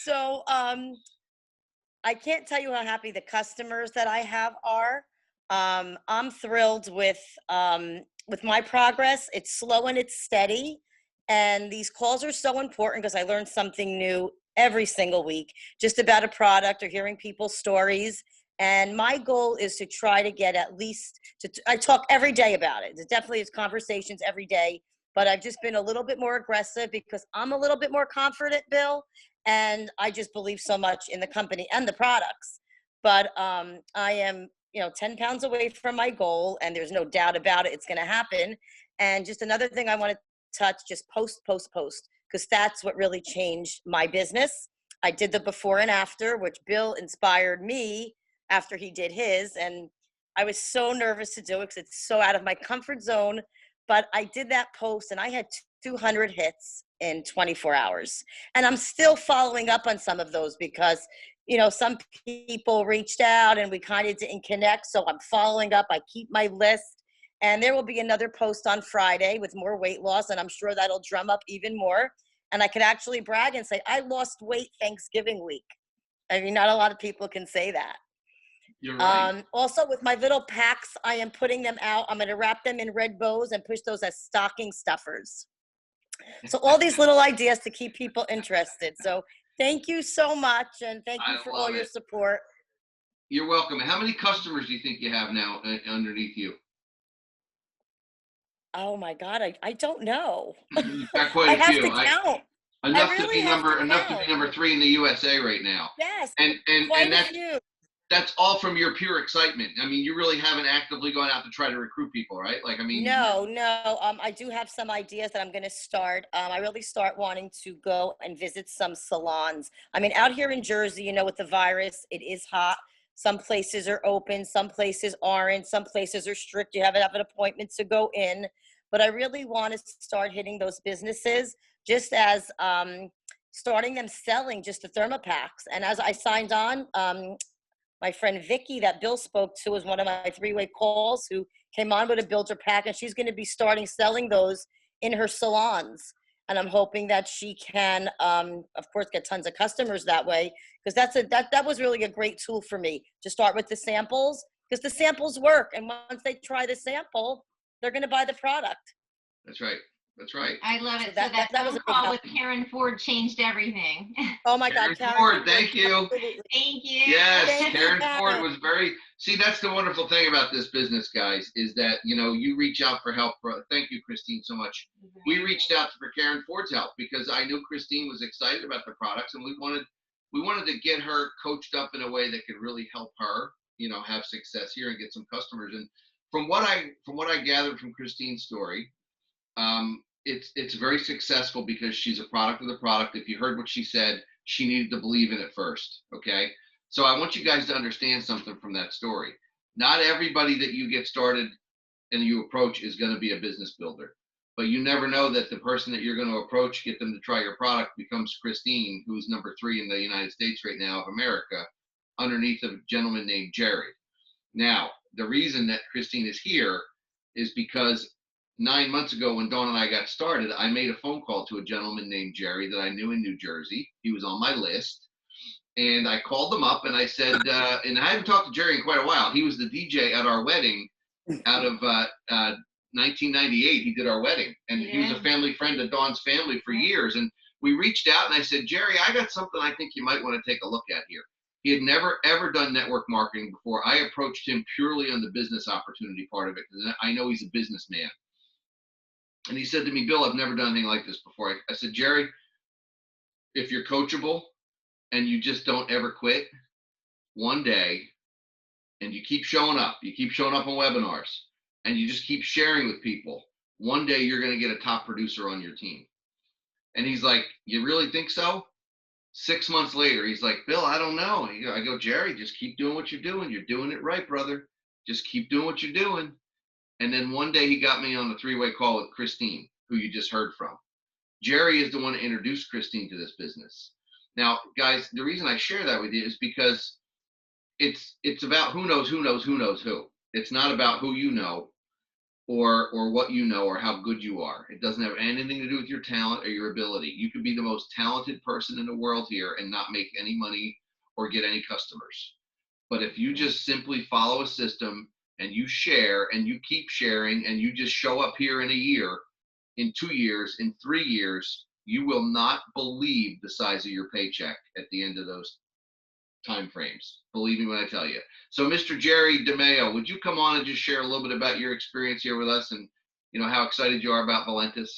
So I can't tell you how happy the customers that I have are. I'm thrilled with my progress. It's slow and it's steady. And these calls are so important because I learn something new every single week, just about a product or hearing people's stories. And my goal is to try to get at least I talk every day about it. It definitely is conversations every day but I've just been a little bit more aggressive because I'm a little bit more confident, Bill, and I just believe so much in the company and the products. But I am, 10 pounds away from my goal, and there's no doubt about it. It's going to happen. And just another thing I want to touch, just post, because that's what really changed my business. I did the before and after, which Bill inspired me after he did his. And I was so nervous to do it because it's so out of my comfort zone. But I did that post and I had 200 hits in 24 hours. And I'm still following up on some of those because, some people reached out and we kind of didn't connect. So I'm following up. I keep my list. And there will be another post on Friday with more weight loss. And I'm sure that'll drum up even more. And I could actually brag and say, I lost weight Thanksgiving week. I mean, not a lot of people can say that. You're right. Also, with my little packs, I am putting them out. I'm going to wrap them in red bows and push those as stocking stuffers. So all these little ideas to keep people interested. So thank you so much. And thank you for all your support. You're welcome. How many customers do you think you have now underneath you? Oh my God, I don't know. You've got quite a I few. have to count. Enough I to really be have to enough to count. be number 3 in the USA right now. Yes, And quite a that's few. that's all from your pure excitement. I mean, you really haven't actively gone out to try to recruit people, right? Like, I mean, No. I do have some ideas that I'm going to start. I really start wanting to go and visit some salons. I mean, out here in Jersey, with the virus, it is hot. Some places are open, some places aren't, some places are strict. You have to have an appointment to go in. But I really want to start hitting those businesses just as starting them selling just the thermopacks. And as I signed on, my friend Vicky that Bill spoke to was one of my 3-way calls who came on with a builder pack, and she's going to be starting selling those in her salons. And I'm hoping that she can, of course, get tons of customers that way, because that was really a great tool for me to start with the samples, because the samples work. And once they try the sample, they're going to buy the product. That's right. That's right. I love it. So that phone was a big call help. with Karen Ford changed everything. Oh my God, Karen Ford, thank you. Absolutely. Thank you. Yes, Thank you, Karen Karen. Ford was see, that's the wonderful thing about this business, guys, is that, you reach out for help. Thank you, Christine, so much. We reached out for Karen Ford's help because I knew Christine was excited about the products, and we wanted to get her coached up in a way that could really help her, have success here and get some customers. And from what I gathered from Christine's story, it's very successful because she's a product of the product. If you heard what she said, she needed to believe in it first. Okay. So I want you guys to understand something from that story. Not everybody that you get started and you approach is going to be a business builder, but you never know that the person that you're going to approach, get them to try your product, becomes Christine, who's number 3 in the United States right now of America, underneath a gentleman named Jerry. Now, the reason that Christine is here is because 9 months ago when Dawn and I got started, I made a phone call to a gentleman named Jerry that I knew in New Jersey. He was on my list. And I called him up and I said, and I haven't talked to Jerry in quite a while. He was the DJ at our wedding out of 1998. He did our wedding. And he was a family friend of Dawn's family for years. And we reached out and I said, Jerry, I got something I think you might want to take a look at here. He had never, ever done network marketing before. I approached him purely on the business opportunity part of it because I know he's a businessman. And he said to me, Bill, I've never done anything like this before. I said, Jerry, if you're coachable and you just don't ever quit one day and you keep showing up on webinars and you just keep sharing with people, one day you're going to get a top producer on your team. And he's like, you really think so? 6 months later, he's like, Bill, I don't know. I go, Jerry, just keep doing what you're doing. You're doing it right, brother. Just keep doing what you're doing. And then one day he got me on the 3-way call with Christine, who you just heard from. Jerry is the one that introduced Christine to this business. Now, guys, the reason I share that with you is because it's about who knows who. It's not about who you know or what you know or how good you are. It doesn't have anything to do with your talent or your ability. You could be the most talented person in the world here and not make any money or get any customers. But if you just simply follow a system and you share and you keep sharing and you just show up here in a year, in 2 years, in 3 years, you will not believe the size of your paycheck at the end of those time frames. Believe me when I tell you. So Mr. Jerry DeMeo, would you come on and just share a little bit about your experience here with us and you know, how excited you are about Valentus.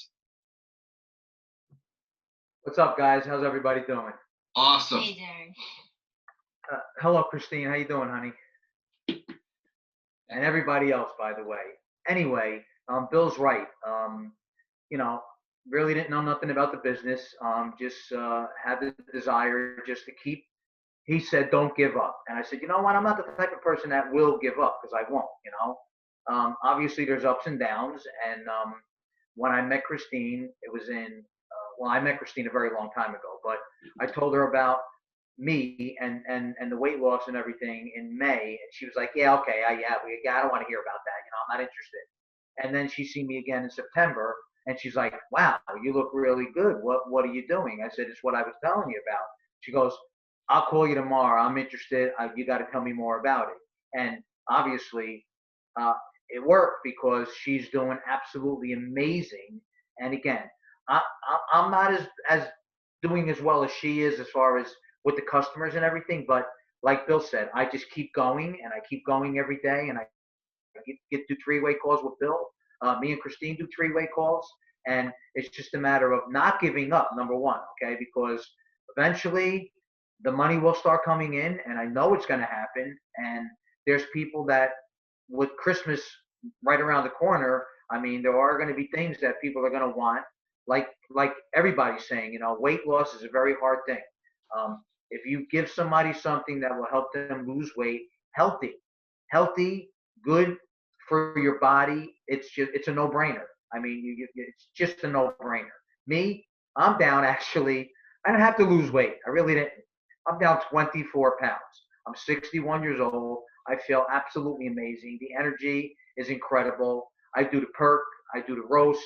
What's up, guys? How's everybody doing? Awesome. Hey, Jerry. Hello, Christine. How you doing, honey? And everybody else, by the way. Anyway, Bill's right. You know, really didn't know nothing about the business. Just had the desire just to keep. He said, "Don't give up," and I said, "You know what? I'm not the type of person that will give up because I won't." You know, obviously there's ups and downs, and when I met Christine, it was in. Well, I met Christine a very long time ago, but I told her about me and the weight loss and everything in May, and she was like, "Yeah, okay, I don't want to hear about that. You know, I'm not interested." And then she seen me again in September, and she's like, "Wow, you look really good. What are you doing?" I said, "It's what I was telling you about." She goes, "I'll call you tomorrow. I'm interested. You got to tell me more about it." And obviously, it worked because she's doing absolutely amazing. And again, I'm not as doing as well as she is as far as with the customers and everything. But like Bill said, I just keep going and I keep going every day, and I get to 3-way calls with Bill. Me and Christine do 3-way calls, and it's just a matter of not giving up. Number one, okay, because eventually the money will start coming in, and I know it's going to happen. And there's people that, with Christmas right around the corner, I mean, there are going to be things that people are going to want. Like everybody's saying, you know, weight loss is a very hard thing. If you give somebody something that will help them lose weight, healthy, good for your body, it's a no-brainer. I mean, it's just a no-brainer. Me, I'm down actually. I didn't have to lose weight. I really didn't. I'm down 24 pounds. I'm 61 years old. I feel absolutely amazing. The energy is incredible. I do the perk. I do the roast.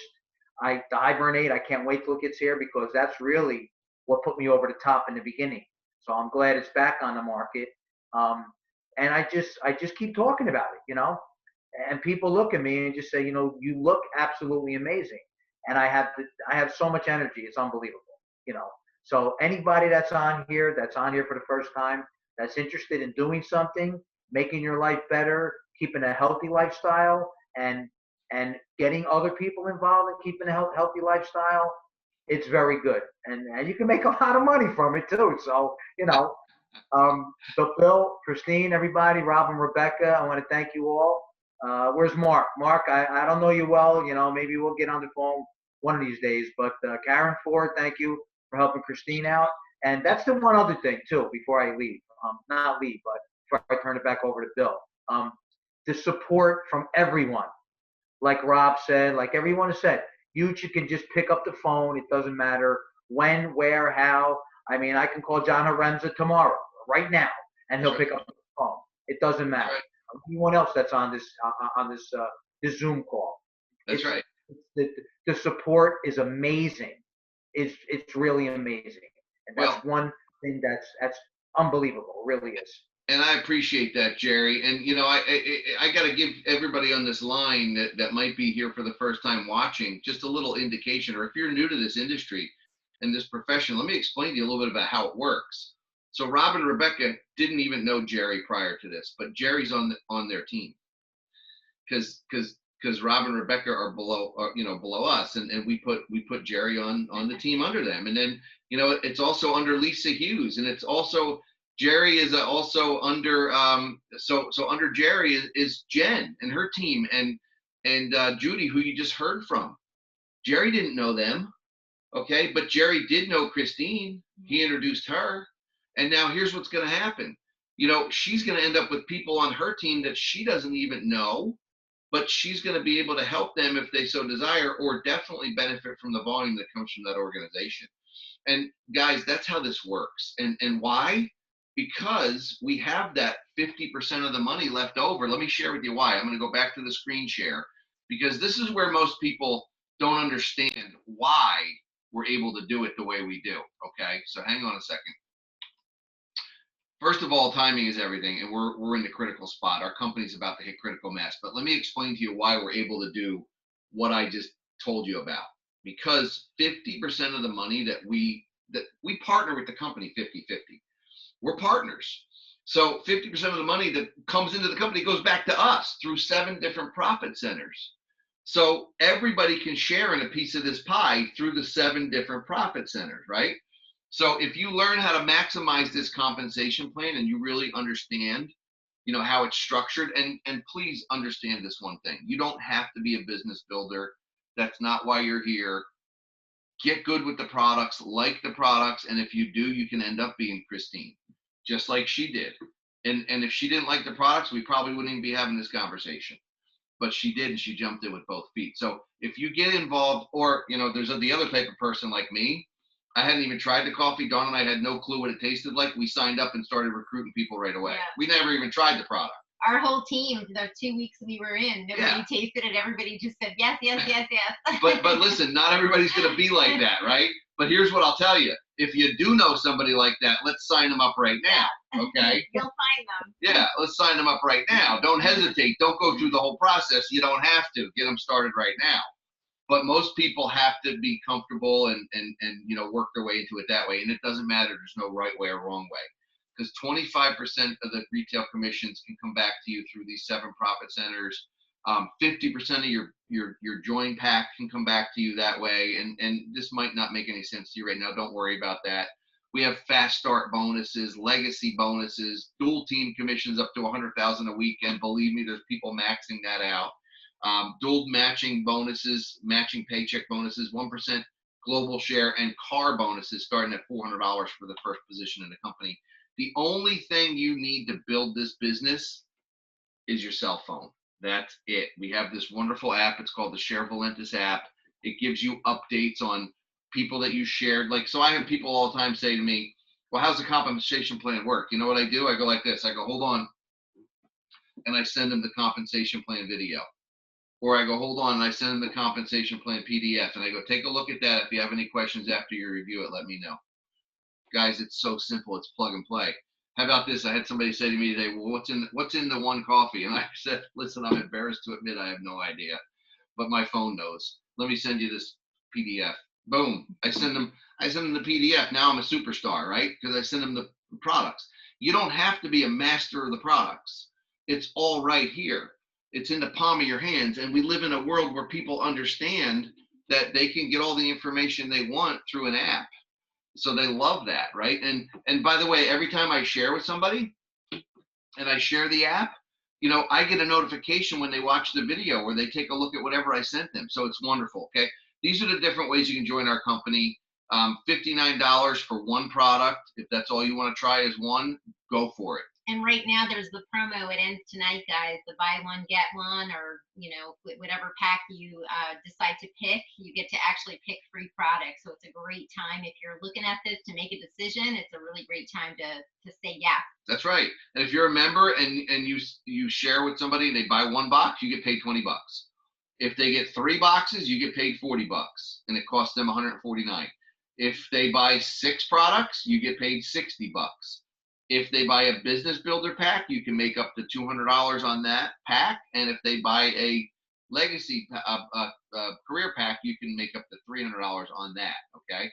I hibernate. I can't wait till it gets here because that's really what put me over the top in the beginning. So I'm glad it's back on the market. And I just keep talking about it, you know. And people look at me and just say, you know, you look absolutely amazing. And I have so much energy. It's unbelievable, you know. So anybody that's on here for the first time, that's interested in doing something, making your life better, keeping a healthy lifestyle, and getting other people involved in keeping a healthy lifestyle, it's very good. And you can make a lot of money from it too. So, you know, so Bill, Christine, everybody, Rob and Rebecca, I want to thank you all. Where's Mark? Mark, I don't know you well. You know, maybe we'll get on the phone one of these days. But Karen Ford, thank you for helping Christine out. And that's the one other thing too, before I leave. Not leave, but before I turn it back over to Bill. The support from everyone. Like Rob said, like everyone has said, you can just pick up the phone. It doesn't matter when, where, how. I mean, I can call John Lorenzo tomorrow, right now, and he'll pick up the phone. It doesn't matter. Anyone else that's on this Zoom call. That's right. The support is amazing. It's really amazing, and that's one thing that's unbelievable. It really is. And I appreciate that, Jerry. And you know, I got to give everybody on this line that might be here for the first time watching just a little indication, or if you're new to this industry and this profession, let me explain to you a little bit about how it works. So Rob and Rebecca didn't even know Jerry prior to this, but Jerry's on their team because Rob and Rebecca are below us, and we put Jerry on the team under them. And then, you know, it's also under Lisa Hughes, and it's also Jerry is also under so under Jerry is Jen and her team, and Judy, who you just heard from. Jerry didn't know them, okay, but Jerry did know Christine. He introduced her, and now here's what's going to happen. You know, she's going to end up with people on her team that she doesn't even know, but she's going to be able to help them if they so desire, or definitely benefit from the volume that comes from that organization. And guys, that's how this works. And why? Because we have that 50% of the money left over. Let me share with you why. I'm going to go back to the screen share, because this is where most people don't understand why we're able to do it the way we do. Okay, so hang on a second. First of all, timing is everything, and we're in the critical spot. Our company's about to hit critical mass. But let me explain to you why we're able to do what I just told you about. Because 50% of the money that we partner with the company 50-50. We're partners. So 50% of the money that comes into the company goes back to us through 7 different profit centers. So everybody can share in a piece of this pie through the 7 different profit centers, right? So if you learn how to maximize this compensation plan and you really understand, you know, how it's structured, and please understand this one thing. You don't have to be a business builder. That's not why you're here. Get good with the products, like the products, and if you do, you can end up being Christine, just like she did. And if she didn't like the products, we probably wouldn't even be having this conversation. But she did, and she jumped in with both feet. So if you get involved, or, you know, there's the other type of person like me. I hadn't even tried the coffee. Dawn and I had no clue what it tasted like. We signed up and started recruiting people right away. Yeah. We never even tried the product. Our whole team, the 2 weeks we were in, nobody tasted it. Everybody just said, yes, yes, yes, yes. But listen, not everybody's going to be like that, right? But here's what I'll tell you. If you do know somebody like that, let's sign them up right now, okay? You'll find them. Yeah, let's sign them up right now. Don't hesitate. Don't go through the whole process. You don't have to. Get them started right now. But most people have to be comfortable and you know, work their way into it that way. And it doesn't matter. There's no right way or wrong way. Because 25% of the retail commissions can come back to you through these 7 profit centers. 50% of your join pack can come back to you that way. And this might not make any sense to you right now. Don't worry about that. We have fast start bonuses, legacy bonuses, dual team commissions up to 100,000 a week. And believe me, there's people maxing that out. Dual matching bonuses, matching paycheck bonuses, 1% global share, and car bonuses starting at $400 for the first position in the company. The only thing you need to build this business is your cell phone. That's it. We have this wonderful app. It's called the Share Valentus app. It gives you updates on people that you shared. Like, so I have people all the time say to me, well, how's the compensation plan work? You know what I do? I go like this. I go, hold on. And I send them the compensation plan video. Or I go, hold on, and I send them the compensation plan PDF. And I go, take a look at that. If you have any questions after you review it, let me know. Guys, it's so simple. It's plug and play. How about this? I had somebody say to me today, well, what's in the one coffee? And I said, listen, I'm embarrassed to admit I have no idea, but my phone knows. Let me send you this PDF. Boom. I send them the PDF. Now I'm a superstar, right? Because I send them the products. You don't have to be a master of the products. It's all right here. It's in the palm of your hands. And we live in a world where people understand that they can get all the information they want through an app. So they love that, right? And by the way, every time I share with somebody and I share the app, you know, I get a notification when they watch the video where they take a look at whatever I sent them. So it's wonderful, okay? These are the different ways you can join our company. $59 for one product. If that's all you want to try is one, go for it. And right now there's the promo. It ends tonight, guys. The buy one, get one, or, you know, whatever pack you decide to pick, you get to actually pick free products. So it's a great time. If you're looking at this to make a decision, it's a really great time to say yes. That's right. And if you're a member and you share with somebody and they buy one box, you get paid $20. If they get 3 boxes, you get paid $40, and it costs them $149. If they buy 6 products, you get paid $60. If they buy a business builder pack, you can make up to $200 on that pack. And if they buy a legacy career pack, you can make up to $300 on that. Okay.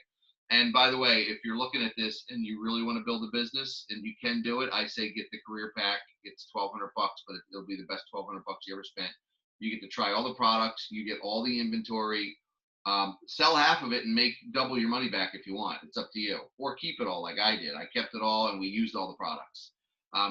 And by the way, if you're looking at this and you really want to build a business and you can do it, I say get the career pack. It's $1,200, but it'll be the best $1,200 you ever spent. You get to try all the products. You get all the inventory. Sell half of it and make double your money back if you want. It's up to you. Or keep it all like I did. I kept it all and we used all the products.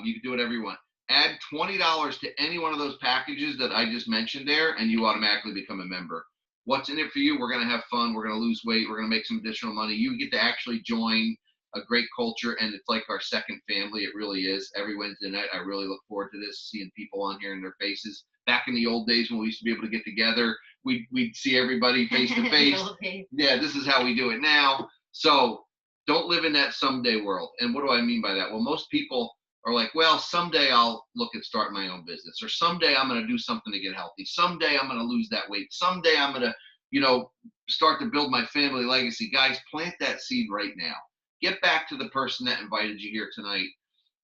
You can do whatever you want. Add $20 to any one of those packages that I just mentioned there, and you automatically become a member. What's in it for you? We're going to have fun. We're going to lose weight. We're going to make some additional money. You get to actually join a great culture, and it's like our second family. It really is. Every Wednesday night, I really look forward to this, seeing people on here and their faces. Back in the old days when we used to be able to get together, we'd see everybody face to face. Yeah, this is how we do it now. So don't live in that someday world. And what do I mean by that? Well, most people are like, well, someday I'll look at starting my own business, or someday I'm going to do something to get healthy. Someday I'm going to lose that weight. Someday I'm going to, you know, start to build my family legacy. Guys, plant that seed right now. Get back to the person that invited you here tonight.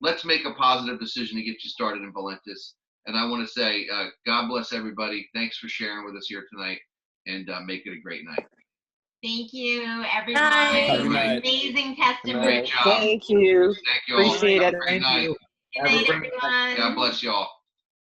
Let's make a positive decision to get you started in Valentus. And I want to say, God bless everybody. Thanks for sharing with us here tonight, and make it a great night. Thank you, everyone. Bye. Amazing testimony. Great job. Thank you. Thank you all. Appreciate it. Great night. Good night, everyone. God bless you all.